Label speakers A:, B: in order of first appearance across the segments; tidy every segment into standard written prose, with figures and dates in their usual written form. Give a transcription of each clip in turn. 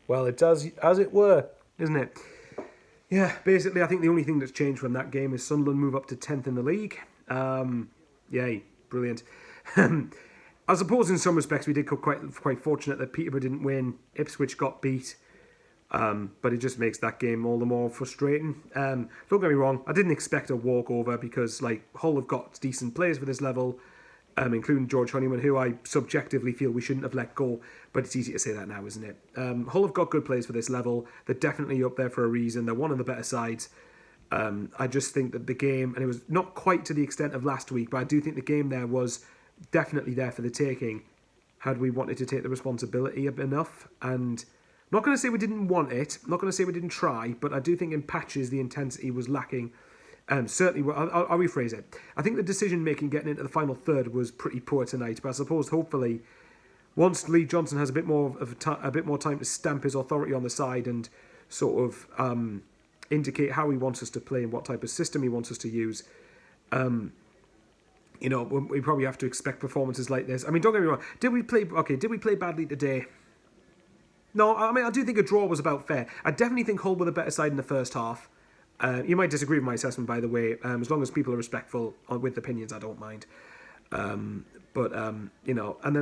A: Well, it does, as it were, isn't it? Yeah, basically, I think the only thing that's changed from that game is Sunderland move up to 10th in the league. Yay, brilliant. I suppose in some respects we did get quite fortunate that Peterborough didn't win. Ipswich got beat. But it just makes that game all the more frustrating. Don't get me wrong, I didn't expect a walkover because Hull have got decent players for this level, including George Honeyman, who I subjectively feel we shouldn't have let go, but it's easy to say that now, isn't it? Hull have got good players for this level. They're definitely up there for a reason. They're one of the better sides. I just think that the game, and it was not quite to the extent of last week, but I do think the game there was definitely there for the taking had we wanted to take the responsibility enough. And I'm not going to say we didn't want it. I'm not going to say we didn't try, but I do think in patches the intensity was lacking. Certainly, I'll rephrase it. I think the decision-making getting into the final third was pretty poor tonight, but I suppose hopefully once Lee Johnson has a bit more time to stamp his authority on the side and sort of indicate how he wants us to play and what type of system he wants us to use, we probably have to expect performances like this. I mean, don't get me wrong. Did we play badly today? No, I mean, I do think a draw was about fair. I definitely think Hull were the better side in the first half. You might disagree with my assessment, by the way. As long as people are respectful with opinions, I don't mind. And then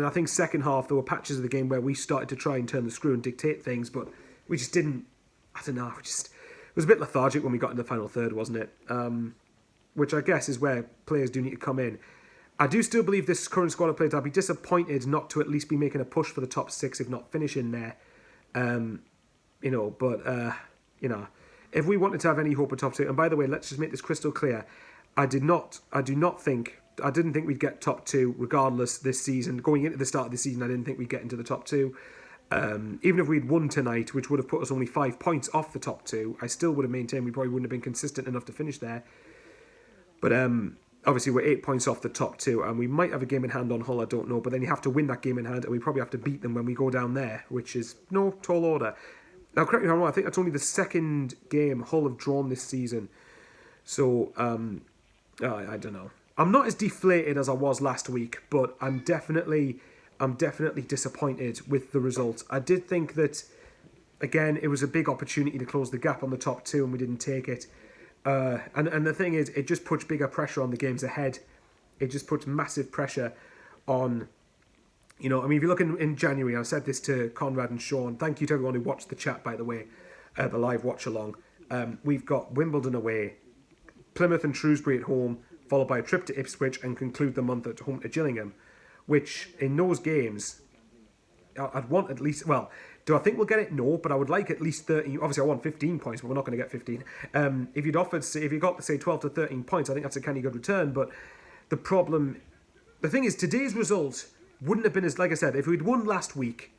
A: I think second half, there were patches of the game where we started to try and turn the screw and dictate things, but we just didn't. I don't know. It was a bit lethargic when we got into the final third, wasn't it? Which I guess is where players do need to come in. I do still believe this current squad of players, I'd be disappointed not to at least be making a push for the top six, if not finishing there. If we wanted to have any hope of top two, and by the way, let's just make this crystal clear, I didn't think we'd get top two regardless this season. Going into the start of the season, I didn't think we'd get into the top two. Even if we'd won tonight, which would have put us only 5 points off the top two, I still would have maintained we probably wouldn't have been consistent enough to finish there. But obviously we're 8 points off the top two, and we might have a game in hand on Hull, I don't know, but then you have to win that game in hand, and we probably have to beat them when we go down there, which is no tall order. Now, correct me if I'm wrong, I think that's only the second game Hull have drawn this season. So, I don't know. I'm not as deflated as I was last week, but I'm definitely disappointed with the result. I did think that, again, it was a big opportunity to close the gap on the top two, and we didn't take it. And the thing is, it just puts bigger pressure on the games ahead. It just puts massive pressure on, if you look in January, I said this to Conrad and Sean. Thank you to everyone who watched the chat, by the way, the live watch along. We've got Wimbledon away, Plymouth and Shrewsbury at home, followed by a trip to Ipswich, and conclude the month at home to Gillingham, which in those games, I'd want at least, well, do I think we'll get it? No, but I would like at least 13. Obviously, I want 15 points, but we're not going to get 15. If you got, say, 12 to 13 points, I think that's a kind of good return. But the thing is, today's result wouldn't have been as, like I said, if we'd won last week,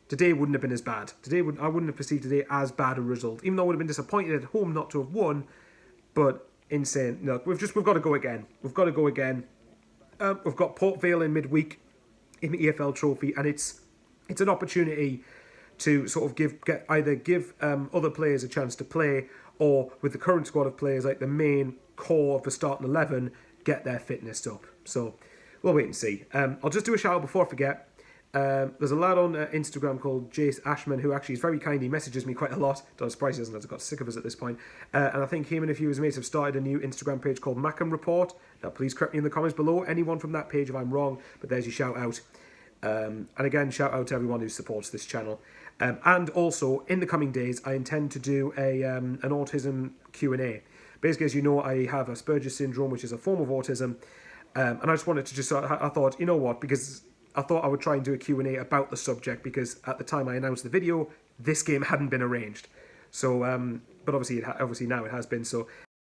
A: today wouldn't have been as bad. I wouldn't have perceived today as bad a result, even though I would have been disappointed at home not to have won. But insane. No, we've got to go again. We've got to go again. We've got Port Vale in midweek in the EFL Trophy, and it's an opportunity to sort of give other players a chance to play, or with the current squad of players, like the main core of the starting 11, get their fitness up. So we'll wait and see. I'll just do a shout out before I forget. There's a lad on Instagram called Jace Ashman who actually is very kind. He messages me quite a lot. Don't surprise he hasn't got sick of us at this point. And I think him and a few of his mates have started a new Instagram page called Mackham Report. Now please correct me in the comments below, anyone from that page if I'm wrong, but there's your shout out. And again, shout out to everyone who supports this channel. And also, in the coming days, I intend to do an autism Q&A. Basically, as you know, I have Asperger's syndrome, which is a form of autism. And I just wanted to I thought, you know what, because I thought I would try and do a Q&A about the subject, because at the time I announced the video, this game hadn't been arranged. So, but obviously now it has been. So